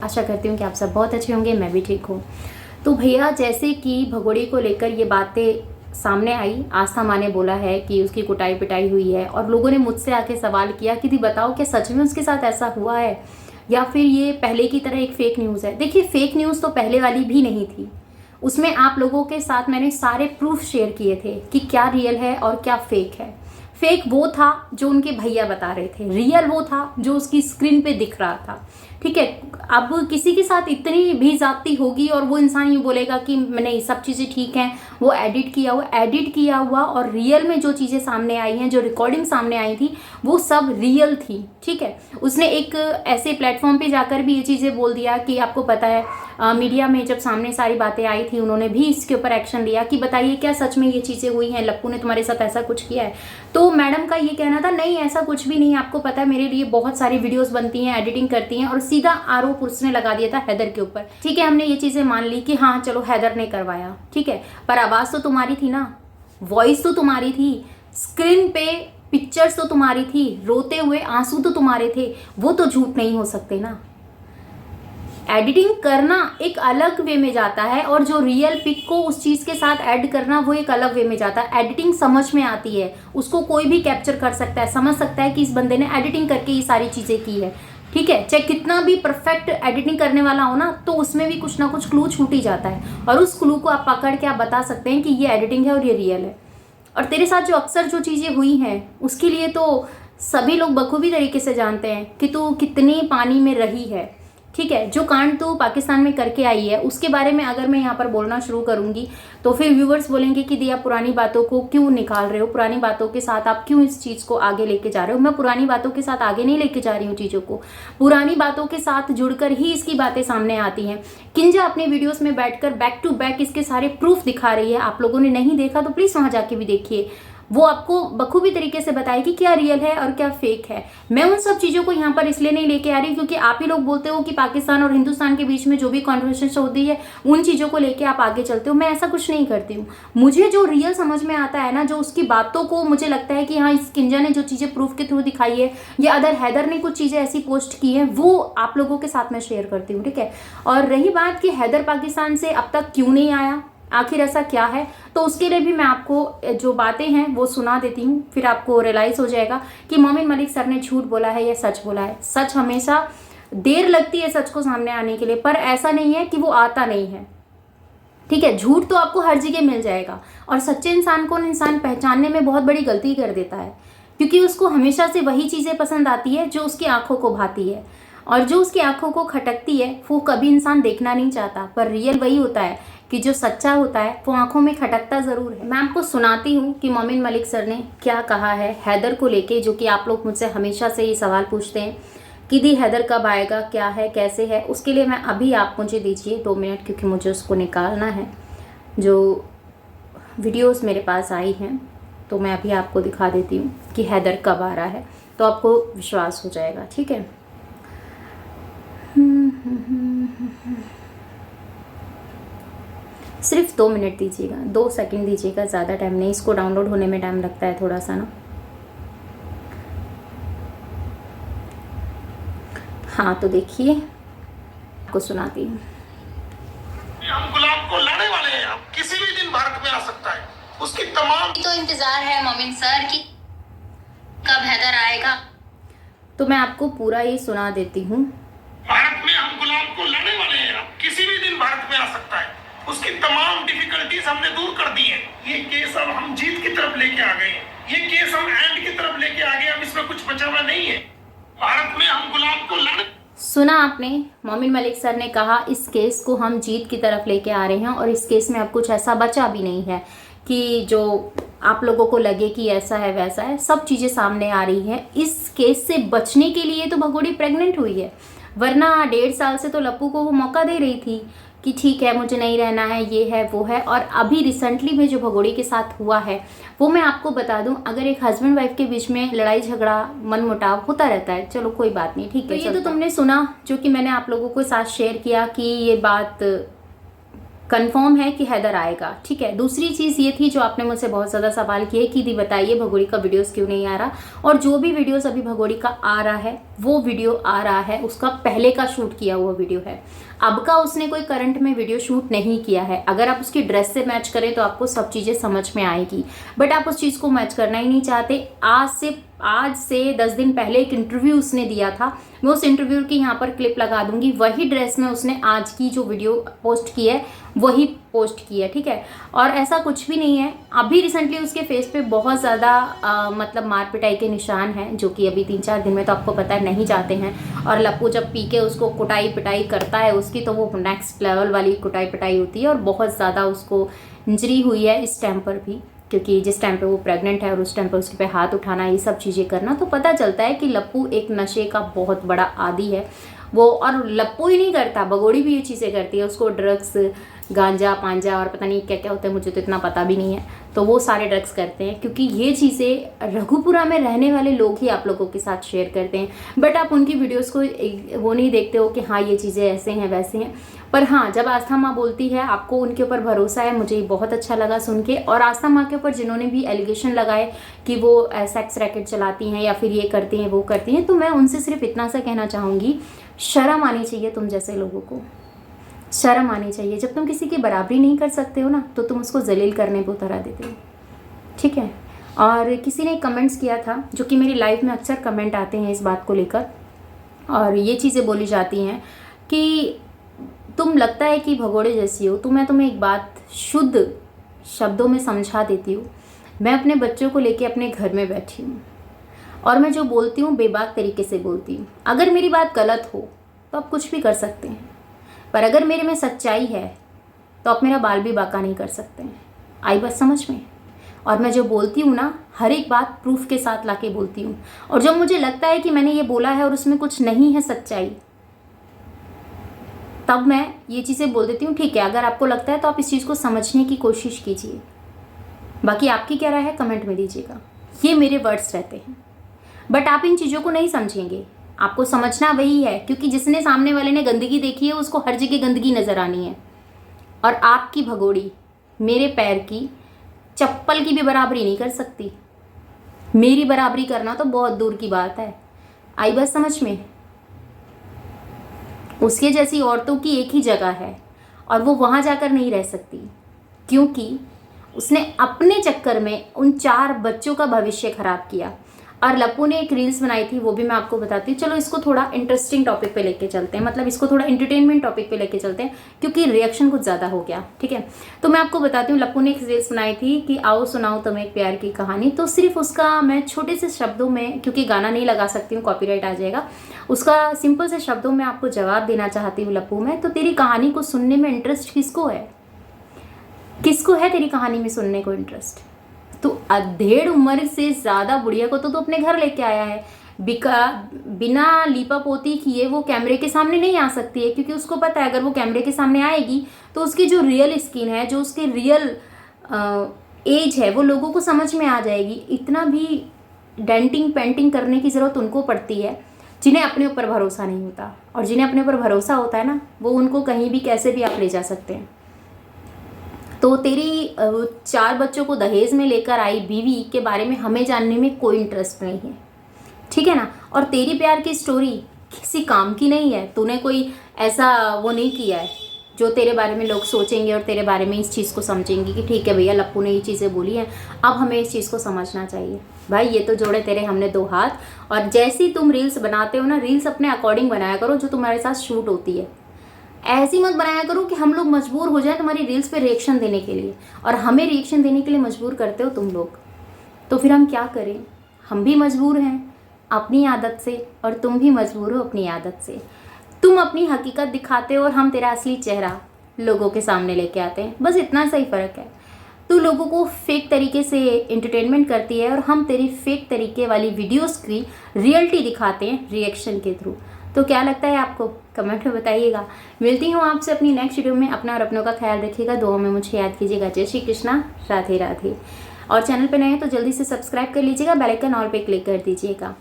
आशा करती हूँ कि आप सब बहुत अच्छे होंगे, मैं भी ठीक हूँ। तो भैया, जैसे कि भगोड़े को लेकर ये बातें सामने आई, आस्था माँ ने बोला है कि उसकी कुटाई पिटाई हुई है और लोगों ने मुझसे आके सवाल किया कि दी बताओ, क्या सच में उसके साथ ऐसा हुआ है या फिर ये पहले की तरह एक फेक न्यूज़ है। देखिए, फेक न्यूज़ तो पहले वाली भी नहीं थी, उसमें आप लोगों के साथ मैंने सारे प्रूफ शेयर किए थे कि क्या रियल है और क्या फेक है। फेक वो था जो उनके भैया बता रहे थे, रियल वो था जो उसकी स्क्रीन पे दिख रहा था। ठीक है, अब किसी के साथ इतनी भी जाती होगी और वो इंसान यूँ बोलेगा कि नहीं सब चीज़ें ठीक हैं, वो एडिट किया हुआ और रियल में जो चीज़ें सामने आई हैं, जो रिकॉर्डिंग सामने आई थी, वो सब रियल थी। ठीक है, उसने एक ऐसे प्लेटफॉर्म पे जाकर भी ये चीज़ें बोल दिया कि आपको पता है मीडिया में जब सामने सारी बातें आई थी, उन्होंने भी इसके ऊपर एक्शन लिया कि बताइए क्या सच में ये चीज़ें हुई हैं, लप्पू ने तुम्हारे साथ ऐसा कुछ किया है। तो मैडम का ये कहना था नहीं ऐसा कुछ भी नहीं, आपको पता है मेरे लिए बहुत सारी वीडियोस बनती हैं, एडिटिंग करती हैं, और सीधा आरोप उसने लगा दिया था हैदर के ऊपर। ठीक है, हमने ये चीज़ें मान ली कि हाँ चलो हैदर ने करवाया, ठीक है, पर आवाज़ तो तुम्हारी थी ना, वॉइस तो तुम्हारी थी, स्क्रीन पे पिक्चर्स तो तुम्हारी थी, रोते हुए आंसू तो तुम्हारे थे, वो तो झूठ नहीं हो सकते ना। एडिटिंग करना एक अलग वे में जाता है और जो रियल पिक को उस चीज़ के साथ ऐड करना वो एक अलग वे में जाता है। एडिटिंग समझ में आती है, उसको कोई भी कैप्चर कर सकता है, समझ सकता है कि इस बंदे ने एडिटिंग करके ये सारी चीज़ें की है। ठीक है, चाहे कितना भी परफेक्ट एडिटिंग करने वाला हो ना, तो उसमें भी कुछ ना कुछ क्लू छूट ही जाता है और उस क्लू को आप पकड़ के आप बता सकते हैं कि ये एडिटिंग है और ये रियल है। और तेरे साथ जो अक्सर जो चीज़ें हुई हैं उसके लिए तो सभी लोग बखूबी तरीके से जानते हैं कि तू कितनी पानी में रही है। ठीक है, जो कांड तो पाकिस्तान में करके आई है उसके बारे में अगर मैं यहाँ पर बोलना शुरू करूँगी तो फिर व्यूवर्स बोलेंगे कि दिया पुरानी बातों को क्यों निकाल रहे हो, पुरानी बातों के साथ आप क्यों इस चीज़ को आगे लेके जा रहे हो। मैं पुरानी बातों के साथ आगे नहीं लेके जा रही हूँ चीज़ों को, पुरानी बातों के साथ जुड़कर ही इसकी बातें सामने आती हैं। किंजा अपने वीडियोज़ में बैठकर बैक टू बैक इसके सारे प्रूफ दिखा रही है, आप लोगों ने नहीं देखा तो प्लीज़ वहाँ जाके भी देखिए, वो आपको बखूबी तरीके से बताएगी क्या रियल है और क्या फेक है। मैं उन सब चीज़ों को यहाँ पर इसलिए नहीं लेके आ रही क्योंकि आप ही लोग बोलते हो कि पाकिस्तान और हिंदुस्तान के बीच में जो भी कॉन्वर्सेशन होती है उन चीज़ों को लेके आप आगे चलते हो। मैं ऐसा कुछ नहीं करती हूँ, मुझे जो रियल समझ में आता है ना, जो उसकी बातों को मुझे लगता है कि हाँ इस किंजा ने जो चीज़ें प्रूफ के थ्रू दिखाई है या अदर हैदर ने कुछ चीज़ें ऐसी पोस्ट की हैं, वो आप लोगों के साथ मैं शेयर करती हूँ। ठीक है, और रही बात कि हैदर पाकिस्तान से अब तक क्यों नहीं आया, आखिर ऐसा क्या है, तो उसके लिए भी मैं आपको जो बातें हैं वो सुना देती हूँ, फिर आपको रियलाइज़ हो जाएगा कि मोमिन मलिक सर ने झूठ बोला है या सच बोला है। सच हमेशा देर लगती है सच को सामने आने के लिए, पर ऐसा नहीं है कि वो आता नहीं है। ठीक है, झूठ तो आपको हर जगह मिल जाएगा और सच्चे इंसान को इंसान पहचानने में बहुत बड़ी गलती कर देता है क्योंकि उसको हमेशा से वही चीज़ें पसंद आती है जो उसकी आंखों को भाती है, और जो उसकी आंखों को खटकती है वो कभी इंसान देखना नहीं चाहता। पर रियल वही होता है कि जो सच्चा होता है वो आंखों में खटकता ज़रूर है। मैं आपको सुनाती हूँ कि मोमिन मलिक सर ने क्या कहा है हैदर को लेके, जो कि आप लोग मुझसे हमेशा से ये सवाल पूछते हैं कि दी हैदर कब आएगा, क्या है, कैसे है। उसके लिए मैं अभी आप मुझे दीजिए 2 मिनट क्योंकि मुझे उसको निकालना है। जो वीडियोस मेरे पास आई हैं तो मैं अभी आपको दिखा देती हूँ कि हैदर कब आ रहा है, तो आपको विश्वास हो जाएगा। ठीक है, सिर्फ 2 मिनट दीजिएगा, 2 सेकंड दीजिएगा, ज़्यादा टाइम नहीं, इसको डाउनलोड होने में टाइम लगता है थोड़ा सा ना। हाँ तो देखिए, आपको सुनाती हूँ। हम गुलाब को लाने वाले हैं, अब किसी भी दिन भारत में आ सकता है, उसकी तमाम तो इंतजार है मोमिन सर की कब हैदर आएगा, तो मैं आपको पूरा ये सुना देती हूँ। भारत में हम गुलाब को लाने वाले हैं, अब किसी भी दिन भारत में आ सकता है, उसकी तमाम डिफिकल्टीज हमने दूर कर दी है। ये केस अब हम जीत की तरफ लेके आ गए हैं, ये केस हम एंड की तरफ लेके आ गए, अब इसमें कुछ बचा हुआ नहीं है। भारत में हम गुलाब को लाने, सुना आपने, मोमिन मलिक सर ने कहा इस केस को हम जीत की तरफ लेके आ रहे हैं और इस केस में अब कुछ ऐसा बचा भी नहीं है कि जो आप लोगों को लगे कि ऐसा है वैसा है। सब चीज़ें सामने आ रही हैं। इस केस से बचने के लिए तो भगोड़ी प्रेग्नेंट हुई है, वरना 1.5 साल से तो लप्पू को वो मौका दे रही थी कि ठीक है मुझे नहीं रहना है, ये है वो है। और अभी रिसेंटली में जो भगोड़ी के साथ हुआ है वो मैं आपको बता दूं, अगर एक हस्बैंड वाइफ के बीच में लड़ाई झगड़ा मन मुटाव होता रहता है, चलो कोई बात नहीं, ठीक है। तो ये तो तुमने सुना जो कि मैंने आप लोगों के साथ शेयर किया कि ये बात कंफर्म है कि हैदर आएगा। ठीक है, दूसरी चीज़ ये थी जो आपने मुझसे बहुत ज़्यादा सवाल किए कि दी बताइए भगोड़ी का वीडियोस क्यों नहीं आ रहा, और जो भी वीडियोस अभी भगोड़ी का आ रहा है वो वीडियो आ रहा है, उसका पहले का शूट किया हुआ वीडियो है। अब का उसने कोई करंट में वीडियो शूट नहीं किया है। अगर आप उसकी ड्रेस से मैच करें तो आपको सब चीज़ें समझ में आएगी, बट आप उस चीज़ को मैच करना ही नहीं चाहते। आज से 10 दिन पहले एक इंटरव्यू उसने दिया था, मैं उस इंटरव्यू की यहाँ पर क्लिप लगा दूंगी। वही ड्रेस में उसने आज की जो वीडियो पोस्ट की है वही पोस्ट की है, ठीक है। और ऐसा कुछ भी नहीं है। अभी रिसेंटली उसके फेस पे बहुत ज़्यादा मतलब मार पिटाई के निशान हैं, जो कि अभी 3-4 दिन में तो आपको पता है नहीं जाते हैं। और लप्पू जब पी के उसको कुटाई पिटाई करता है उसकी, तो वो नेक्स्ट लेवल वाली कुटाई पिटाई होती है। और बहुत ज़्यादा उसको इंजरी हुई है इस टाइम पर भी, क्योंकि जिस टाइम पे वो प्रेग्नेंट है और उस टाइम पे उसके पे हाथ उठाना, ये सब चीज़ें करना, तो पता चलता है कि लप्पू एक नशे का बहुत बड़ा आदी है वो। और लप्पू ही नहीं करता, भगोड़ी भी ये चीज़ें करती है। उसको ड्रग्स, गांजा पांजा और पता नहीं क्या क्या होता है, मुझे तो इतना पता भी नहीं है, तो वो सारे ड्रग्स करते हैं। क्योंकि ये चीज़ें रघुपुरा में रहने वाले लोग ही आप लोगों के साथ शेयर करते हैं, बट आप उनकी वीडियोस को वो नहीं देखते हो कि हाँ ये चीज़ें ऐसे हैं वैसे हैं। पर हाँ, जब आस्था माँ बोलती है आपको उनके ऊपर भरोसा है, मुझे बहुत अच्छा लगा सुन के। और आस्था माँ के ऊपर जिन्होंने भी एलिगेशन लगाए कि वो सेक्स रैकेट चलाती हैं या फिर ये करती हैं वो करती हैं, तो मैं उनसे सिर्फ इतना सा कहना चाहूँगी, शर्म आनी चाहिए तुम जैसे लोगों को, शर्म आनी चाहिए। जब तुम किसी की बराबरी नहीं कर सकते हो ना, तो तुम उसको जलील करने पे उतरा देते हो, ठीक है। और किसी ने कमेंट्स किया था, जो कि मेरी लाइफ में अक्सर कमेंट आते हैं इस बात को लेकर, और ये चीज़ें बोली जाती हैं कि तुम लगता है कि भगोड़े जैसी हो। तो मैं तुम्हें एक बात शुद्ध शब्दों में समझा देती हूँ। मैं अपने बच्चों को लेके अपने घर में बैठी हूँ, और मैं जो बोलती हूँ बेबाक तरीके से बोलती हूँ। अगर मेरी बात गलत हो तो आप कुछ भी कर सकते हैं, पर अगर मेरे में सच्चाई है तो आप मेरा बाल भी बाका नहीं कर सकते हैं। आई बात समझ में? और मैं जो बोलती हूँ ना, हर एक बात प्रूफ के साथ लाके बोलती हूँ। और जब मुझे लगता है कि मैंने ये बोला है और उसमें कुछ नहीं है सच्चाई, तब मैं ये चीज़ें बोल देती हूँ। ठीक है, अगर आपको लगता है तो आप इस चीज़ को समझने की कोशिश कीजिए। बाकी आपकी क्या राय है कमेंट में दीजिएगा। ये मेरे वर्ड्स रहते हैं, बट आप इन चीज़ों को नहीं समझेंगे। आपको समझना वही है, क्योंकि जिसने सामने वाले ने गंदगी देखी है उसको हर जगह गंदगी नज़र आनी है। और आपकी भगोड़ी मेरे पैर की चप्पल की भी बराबरी नहीं कर सकती। मेरी बराबरी करना तो बहुत दूर की बात है। आई बात समझ में? उसके जैसी औरतों की एक ही जगह है और वो वहाँ जाकर नहीं रह सकती, क्योंकि उसने अपने चक्कर में उन 4 बच्चों का भविष्य खराब किया। और लप्पू ने एक रील्स बनाई थी, वो भी मैं आपको बताती हूँ। चलो इसको थोड़ा इंटरेस्टिंग टॉपिक पे लेके चलते हैं, मतलब इसको थोड़ा एंटरटेनमेंट टॉपिक पे लेके चलते हैं, क्योंकि रिएक्शन कुछ ज़्यादा हो गया, ठीक है। तो मैं आपको बताती हूँ, लप्पू ने एक रील्स बनाई थी कि आओ सुनाओ तुम्हें एक प्यार की कहानी। तो सिर्फ उसका मैं छोटे से शब्दों में, क्योंकि गाना नहीं लगा सकती हूँ, कॉपीराइट आ जाएगा, उसका सिंपल से शब्दों में आपको जवाब देना चाहती हूँ। लप्पू में तो तेरी कहानी को सुनने में इंटरेस्ट किसको है? किसको है तेरी कहानी में सुनने को इंटरेस्ट? तो 1.5 उम्र से ज़्यादा बुढ़िया को तो अपने घर लेके आया है। बिना लीपा पोती किए वो कैमरे के सामने नहीं आ सकती है, क्योंकि उसको पता है अगर वो कैमरे के सामने आएगी तो उसकी जो रियल स्किन है, जो उसके रियल एज है, वो लोगों को समझ में आ जाएगी। इतना भी डेंटिंग पेंटिंग करने की ज़रूरत उनको पड़ती है जिन्हें अपने ऊपर भरोसा नहीं होता। और जिन्हें अपने ऊपर भरोसा होता है ना, वो उनको कहीं भी कैसे भी आप ले जा सकते हैं। तो तेरी 4 बच्चों को दहेज में लेकर आई बीवी के बारे में हमें जानने में कोई इंटरेस्ट नहीं है, ठीक है ना। और तेरी प्यार की स्टोरी किसी काम की नहीं है। तूने कोई ऐसा वो नहीं किया है जो तेरे बारे में लोग सोचेंगे और तेरे बारे में इस चीज़ को समझेंगे कि ठीक है भैया लप्पू ने ये चीज़ें बोली हैं, अब हमें इस चीज़ को समझना चाहिए। भाई ये तो जोड़े तेरे हमने 2 हाथ। और जैसी तुम रील्स बनाते हो ना, रील्स अपने अकॉर्डिंग बनाया करो जो तुम्हारे साथ शूट होती है। ऐसी मत बनाया करो कि हम लोग मजबूर हो जाए तुम्हारी रील्स पे रिएक्शन देने के लिए, और हमें रिएक्शन देने के लिए मजबूर करते हो तुम लोग। तो फिर हम क्या करें? हम भी मजबूर हैं अपनी आदत से, और तुम भी मजबूर हो अपनी आदत से। तुम अपनी हकीकत दिखाते हो और हम तेरा असली चेहरा लोगों के सामने लेके आते हैं, बस इतना सा ही फ़र्क है। तू लोगों को फेक तरीके से एंटरटेनमेंट करती है और हम तेरी फेक तरीके वाली वीडियोस की रियलिटी दिखाते हैं रिएक्शन के थ्रू। तो क्या लगता है आपको? कमेंट में बताइएगा। मिलती हूँ आपसे अपनी नेक्स्ट वीडियो में। अपना और अपनों का ख्याल रखिएगा, दुआ में मुझे याद कीजिएगा। जय श्री कृष्णा, राधे राधे। और चैनल पर नए हैं तो जल्दी से सब्सक्राइब कर लीजिएगा, बेल आइकन ऑल पे क्लिक कर दीजिएगा।